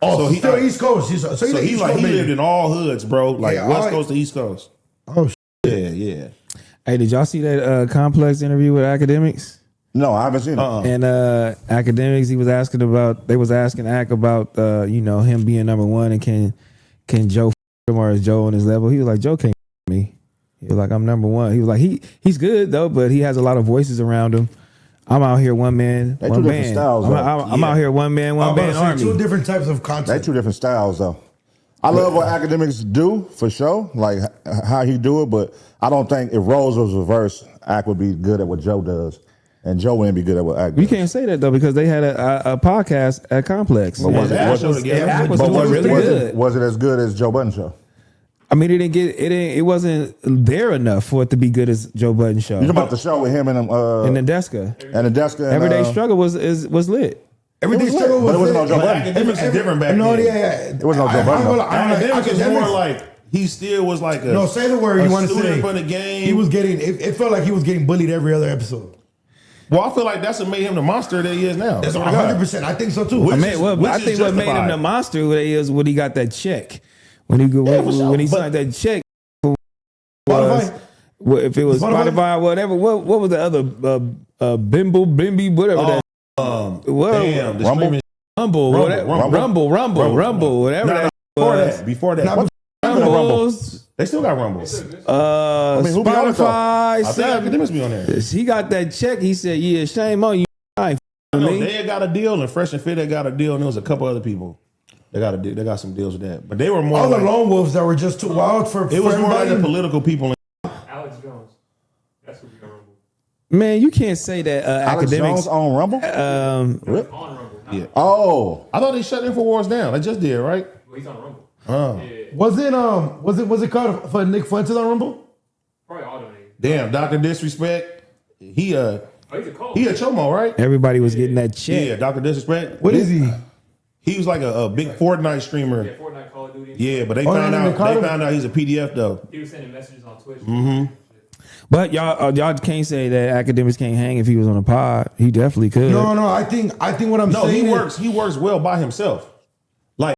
Oh, so still East Coast. So he lived in all hoods, bro. Like West Coast to East Coast. Oh, yeah. Hey, did y'all see that Complex interview with Akademiks? No, I haven't seen it. And Akademiks, they was asking Ak about him being number one, and can Joe him, or is Joe on his level? He was like, Joe can't me. He was like, I'm number one. He was like, he's good though, but he has a lot of voices around him. I'm out here one man, They're one two band. different styles. I'm out here one man, one band army. Two different types of content. They're two different styles though. I love what Akademiks do for sure, like how he do it, but I don't think if roles was reversed, Ak would be good at what Joe does, and Joe wouldn't be good at what Ak does. You can't say that though, because they had a podcast at Complex. But was it as good as Joe Budden show? I mean, it wasn't there enough for it to be good as Joe Budden show. You talking about the show with him and Nadeska. Everyday Struggle was lit. Everyday Struggle was, but it wasn't no Joe Budden. Akademiks is different back then. It wasn't no Joe Budden. Akademiks was more like, he still was like a say the word you want to say. For the game. He was getting. It felt like he was getting bullied every other episode. Well, I feel like that's what made him the monster that he is now. That's 100%. I think so too. I think what made him the monster is when he got that check. When he signed that check. If it was Spotify, whatever. What was the other Bimby, whatever that. Rumble, whatever that. Before that. Rumbles. They still got Rumbles. Spotify. I think Akademiks be on there. He got that check. He said, "Yeah, shame on you." They got a deal, and Fresh and Fit they got a deal, and there was a couple other people. They got some deals with that, but they were more all like, the lone wolves that were just too wild for. It was more like the political people. Alex Jones, that's who be on Rumble. Man, you can't say that. Alex Akademiks Jones on Rumble. On Rumble. Yeah. Oh, I thought they shut InfoWars down. They just did, right? Well, he's on Rumble. Yeah. Was it called for Nick Fuentes on Rumble? Probably all donated. Damn, Dr. Disrespect. He's a chomo, right? Everybody was getting that check. Yeah, Dr. Disrespect. What is he? He was like a big Fortnite streamer. Yeah, Fortnite, Call of Duty. Yeah, but they found out he's a PDF though. He was sending messages on Twitch. But y'all can't say that Akademiks can't hang if he was on a pod. He definitely could. No. I think what I'm saying. He works well by himself. Like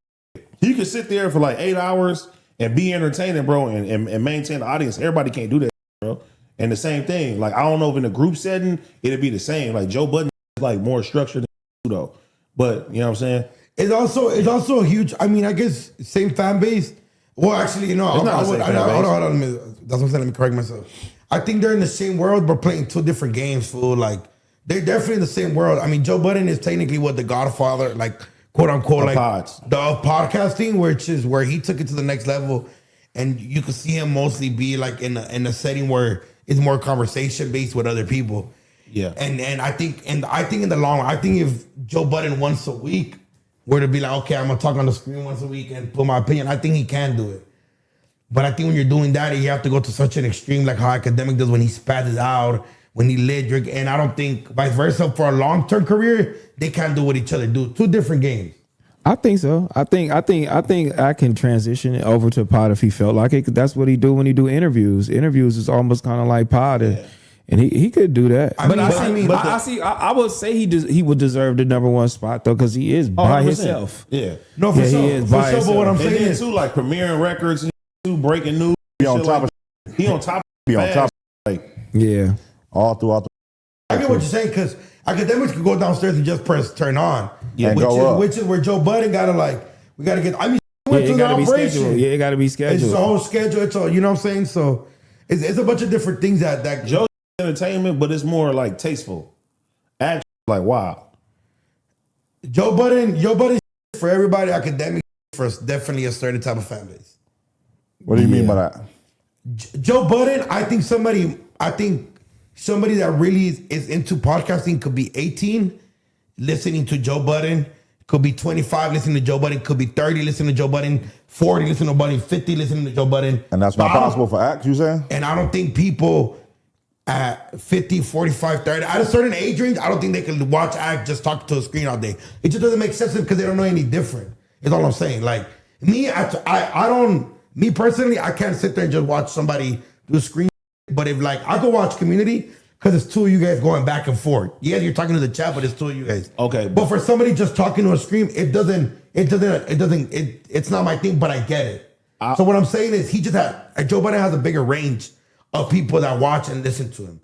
he could sit there for like 8 hours and be entertaining, bro, and maintain the audience. Everybody can't do that, bro. And the same thing. Like I don't know if in a group setting it'd be the same. Like Joe Budden is like more structured than though. But you know what I'm saying? It's also a huge. I mean, I guess same fan base. Well, actually, hold on. That's what I'm saying. Let me correct myself. I think they're in the same world, but playing two different games. Fool, like they're definitely in the same world. I mean, Joe Budden is technically what the Godfather, like quote unquote, like the podcasting, which is where he took it to the next level, and you can see him mostly be like in a setting where it's more conversation based with other people. Yeah, and I think in the long run, I think if Joe Budden once a week were to be like, okay, I'm gonna talk on the screen once a week and put my opinion, I think he can do it. But I think when you're doing that, you have to go to such an extreme, like how Akademiks does when he spazzes out, when he lit drink, and I don't think vice versa for a long-term career, they can't do what each other do. Two different games. I think so. I think I can transition it over to pod if he felt like it. That's what he do when he do interviews. Interviews is almost kind of like pod. And he could do that. I would say he would deserve the number one spot though, because he is by himself. Yeah. No, for sure. He is by himself. But what I'm saying is too, like premiering records and breaking news. He on top of he on top. Be on top. Yeah. All throughout. I get what you're saying, because Akademiks could go downstairs and just press turn on. Yeah, which is where Joe Budden gotta we gotta get. I mean, it gotta be scheduled. Yeah, it gotta be scheduled. It's the whole schedule. It's all, you know what I'm saying. So it's a bunch of different things that Joe entertainment, but it's more like tasteful. Actually, like wow. Joe Budden for everybody. Akademiks for definitely a certain type of fan base. What do you mean by that? Joe Budden, I think somebody that really is into podcasting could be 18 listening to Joe Budden, could be 25 listening to Joe Budden, could be 30 listening to Joe Budden, 40 listening to Budden, 50 listening to Joe Budden. And that's not possible for Act, you saying? And I don't think people at 50, 45, 30, at a certain age range, I don't think they can watch Act just talk to a screen all day. It just doesn't make sense because they don't know any different. Is all I'm saying. Like me, me personally, I can't sit there and just watch somebody do a screen. But if like I go watch Community, because it's two of you guys going back and forth. Yeah, you're talking to the chat, but it's two of you guys. Okay, but for somebody just talking to a screen, it's not my thing. But I get it. So what I'm saying is, Joe Budden has a bigger range of people that watch and listen to him.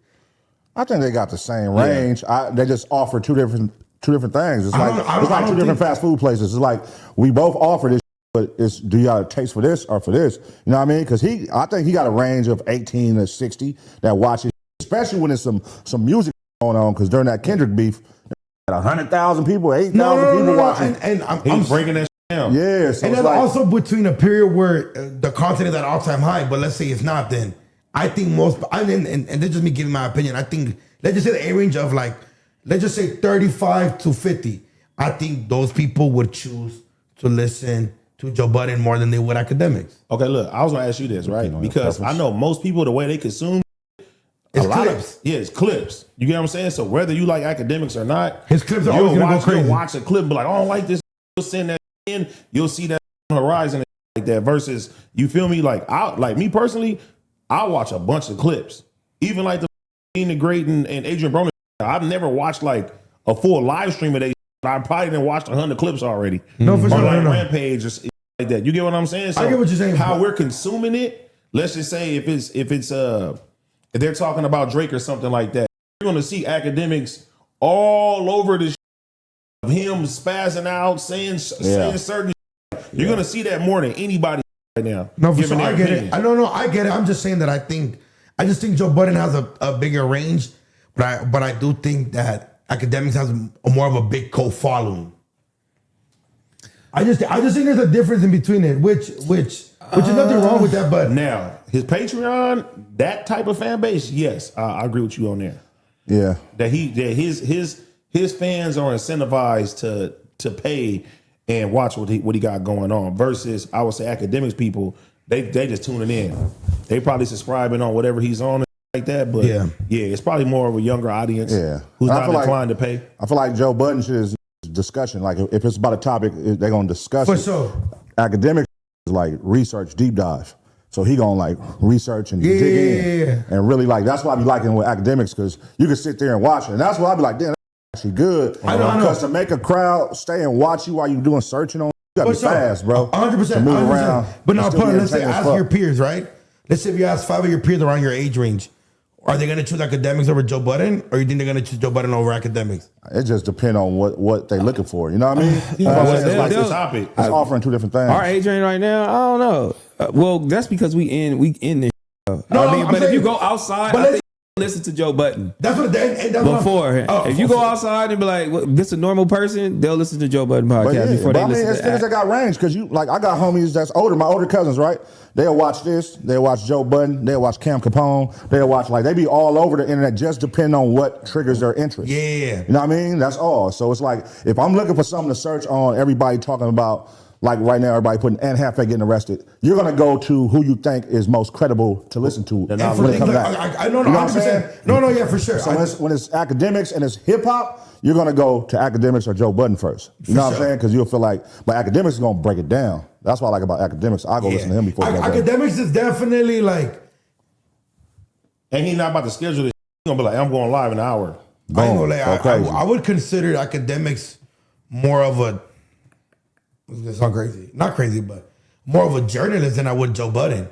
I think they got the same range. They just offer two different things. It's like two different fast food places. It's like we both offer this, but do you got a taste for this or for this? You know what I mean? Because I think he got a range of 18 to 60 that watches, especially when there's some music going on. Because during that Kendrick beef, 100,000 people, 8,000 people watching. And I'm breaking that down. Yeah, so and that's also between a period where the content is at all-time high, but let's say it's not, then I think and this is just me giving my opinion, I think, let's just say the A range of like, let's just say 35 to 50, I think those people would choose to listen to Joe Budden more than they would Akademiks. Okay, look, I was gonna ask you this, right? Because I know most people, the way they consume, it's clips. It's clips. You get what I'm saying? So whether you like Akademiks or not, his clips are always gonna go crazy. You'll watch a clip, but like, I don't like this. You'll send that in, you'll see that on the horizon like that. Versus, you feel me? Like me personally, I watch a bunch of clips. Even like the Nina Great and Adrian Broner. I've never watched like a full live stream of they. I probably didn't watch 100 clips already. No, for sure. Like Rampage or like that. You get what I'm saying? So I get what you're saying. How we're consuming it. Let's just say if they're talking about Drake or something like that, you're gonna see Akademiks all over the of him spazzing out, saying certain. You're gonna see that more than anybody right now. No, for sure. I get it. I get it. I'm just saying that I just think Joe Budden has a bigger range, but I do think that Akademiks has more of a big cult following. I just think there's a difference in between it, which is nothing wrong with that. But now his Patreon, that type of fan base, yes, I agree with you on there. Yeah, that his fans are incentivized to pay and watch what he got going on. Versus, I would say Akademiks people, they just tuning in. They probably subscribing on whatever he's on like that. But yeah, it's probably more of a younger audience. Yeah, who's not inclined to pay. I feel like Joe Budden shit is discussion. Like if it's about a topic, they're gonna discuss it. For sure. Akademiks is like research deep dive. So he gonna like research and dig in and really like. That's what I be liking with Akademiks, because you can sit there and watch it, and that's why I be like, damn, that's actually good. I know. Because to make a crowd stay and watch you while you doing searching on, you gotta be fast, bro. 100%. Move around. But now, let's say ask your peers, right? Let's say if you ask 5 of your peers around your age range, are they gonna choose Akademiks over Joe Budden, or you think they're gonna choose Joe Budden over Akademiks? It just depends on what they looking for. You know what I mean? It's like the topic. It's offering two different things. Our age range right now, I don't know. Well, that's because we in this. No, but if you go outside, I think listen to Joe Budden. That's what before. If you go outside and be like, well, this is a normal person, they'll listen to Joe Budden podcast before they listen to it's things that got range, because you like I got homies that's older, my older cousins, right? They'll watch this, they'll watch Joe Budden, they'll watch Cam Capone, they'll watch they be all over the internet, just depending on what triggers their interest. Yeah. You know what I mean? That's all. So it's like if I'm looking for something to search on, everybody talking about, like right now, everybody putting Anne Hathaway getting arrested, you're gonna go to who you think is most credible to listen to. I know, 100%. No, yeah, for sure. So when it's Akademiks and it's hip hop, you're gonna go to Akademiks or Joe Budden first. You know what I'm saying? Because you'll feel like, but Akademiks is gonna break it down. That's what I like about Akademiks. I'll go listen to him before. Akademiks is definitely like, and he's not about to schedule this. He's gonna be like, I'm going live in an hour. I ain't gonna lie, I would consider Akademiks more of a. It's gonna sound crazy, not crazy, but more of a journalist than I would Joe Budden,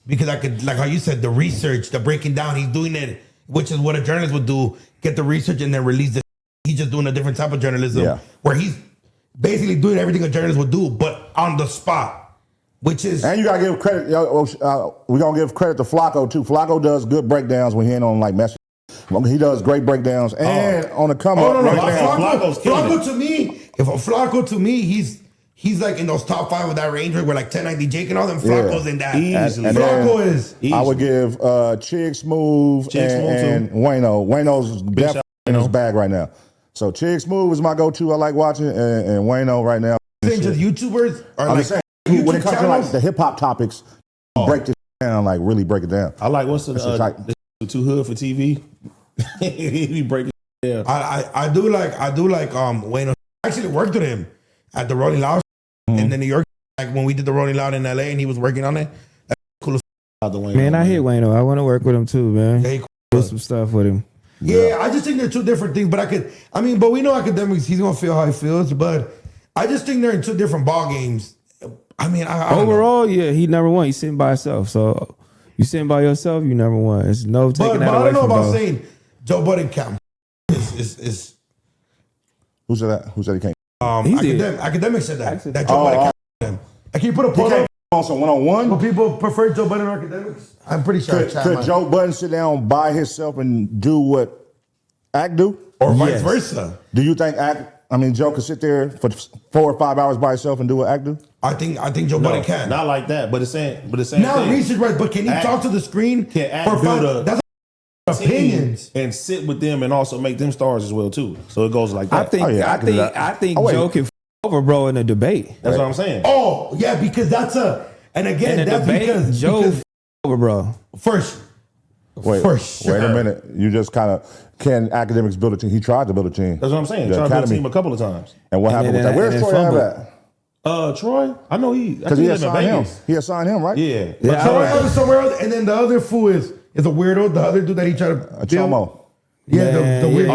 because I could, like how you said, the research, the breaking down. He's doing it, which is what a journalist would do: get the research and then release it. He's just doing a different type of journalism, where he's basically doing everything a journalist would do, but on the spot, which is. And you gotta give credit. We're gonna give credit to Flacco too. Flacco does good breakdowns when he ain't on like message. He does great breakdowns and on the come up. Flacco to me, he's like in those top 5 of that range where like 1090 Jake and all them. Flacco's in that. Easily. Flacco is. I would give Chig Smooth and Wayno. Wayno's definitely in his bag right now. So Chig Smooth is my go-to. I like watching, and Wayno right now. Saying just YouTubers or I'm saying, when it comes to like the hip hop topics, break this down, like really break it down. I like what's the Too Hood for TV. He break it down. I do like Wayno. I actually worked with him at the Rolling Loud in New York, like when we did the Rolling Loud in LA and he was working on it. That's cool as man, I hate Wayno. I want to work with him too, man. Yeah, do some stuff with him. Yeah, I just think they're two different things. But but we know Academics, he's gonna feel how he feels. But I just think they're in two different ball games. I don't know. Overall, yeah, he number one. He's sitting by himself. So you sitting by yourself, you number one. It's no taking that away. But I don't know about saying Joe Budden can't. Is Who said that? Who said he can't? Academics said that. That Joe Budden can't. Can you put a poll up? Also one-on-one. Will people prefer Joe Budden or Academics? I'm pretty sure. Could Joe Budden sit down by himself and do what Act do? Or vice versa? Do you think Joe could sit there for 4 or 5 hours by himself and do what Act do? I think Joe Budden can. Not like that, but it's saying now research right, but can he talk to the screen? Can Act that's opinions and sit with them and also make them stars as well too. So it goes like that. I think Joe can over bro in a debate. That's what I'm saying. Oh yeah, because that's that's because Joe over bro. Wait a minute. You just kind of can Academics build a team? He tried to build a team. That's what I'm saying. Tried to build a team a couple of times. And what happened with that? Where's Troy at? Troy, I know because he assigned him. He assigned him, right? Yeah. Troy was somewhere else, and then the other fool is a weirdo. The other dude that he tried to Chomo. Yeah, the weird.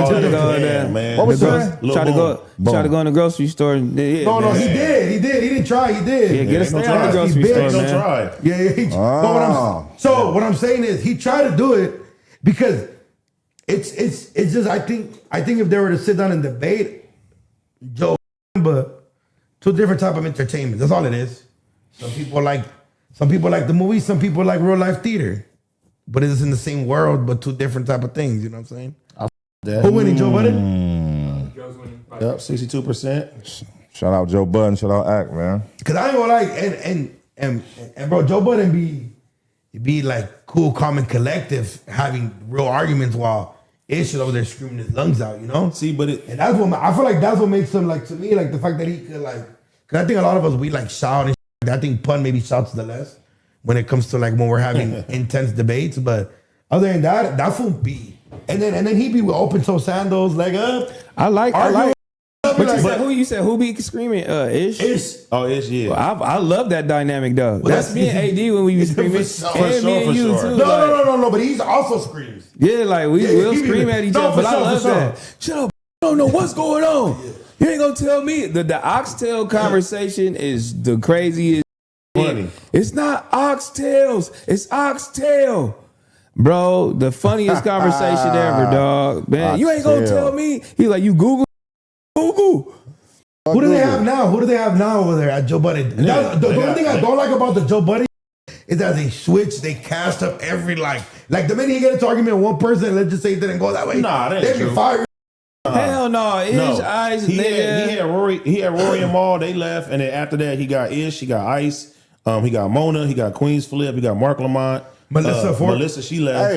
Man. What was that? Try to go in the grocery store. No, he did. He didn't try. He did. Yeah, get a stay out the grocery store, man. Try. Yeah. What I'm saying is he tried to do it because it's just I think if they were to sit down and debate, Joe, but two different type of entertainment. That's all it is. Some people like the movies. Some people like real life theater. But it's in the same world, but two different type of things. You know what I'm saying? Who winning, Joe Budden? Joe's winning. Yep, 62%. Shout out Joe Budden. Shout out Act, man. Cause I ain't gonna like and bro, Joe Budden be like cool, calm, and collective, having real arguments while Ish is over there screaming his lungs out. You know? See, but and that's what I feel like. That's what makes him like to me like the fact that he could like. Cause I think a lot of us we like shout and shit. I think Pun maybe shouts the less when it comes to like when we're having intense debates, but other than that fool be. And then he be with open toe sandals, leg up. I like. But you said who be screaming? Ish. Oh, Ish, yeah. Well, I love that dynamic though. Well, that's me and AD when we be screaming. And me and you too. No. But he's also screams. Yeah, like we'll scream at each other. But I love that. Shut up! I don't know what's going on. You ain't gonna tell me. The oxtail conversation is the craziest. Funny. It's not oxtails. It's oxtail. Bro, the funniest conversation ever, dog. Man, you ain't gonna tell me. He like, you Google. Who do they have now? Who do they have now over there at Joe Budden? The only thing I don't like about the Joe Budden is that they switch, they cast up every like the minute you get into argument with one person, let's just say it didn't go that way. Nah, that ain't they true. Fire. Hell no, Ish, Ice, he had Rory and Maul, they left, and then after that he got Ish, he got Ice, he got Mona, he got Queens Flip, he got Mark Lamont, Melissa, she left.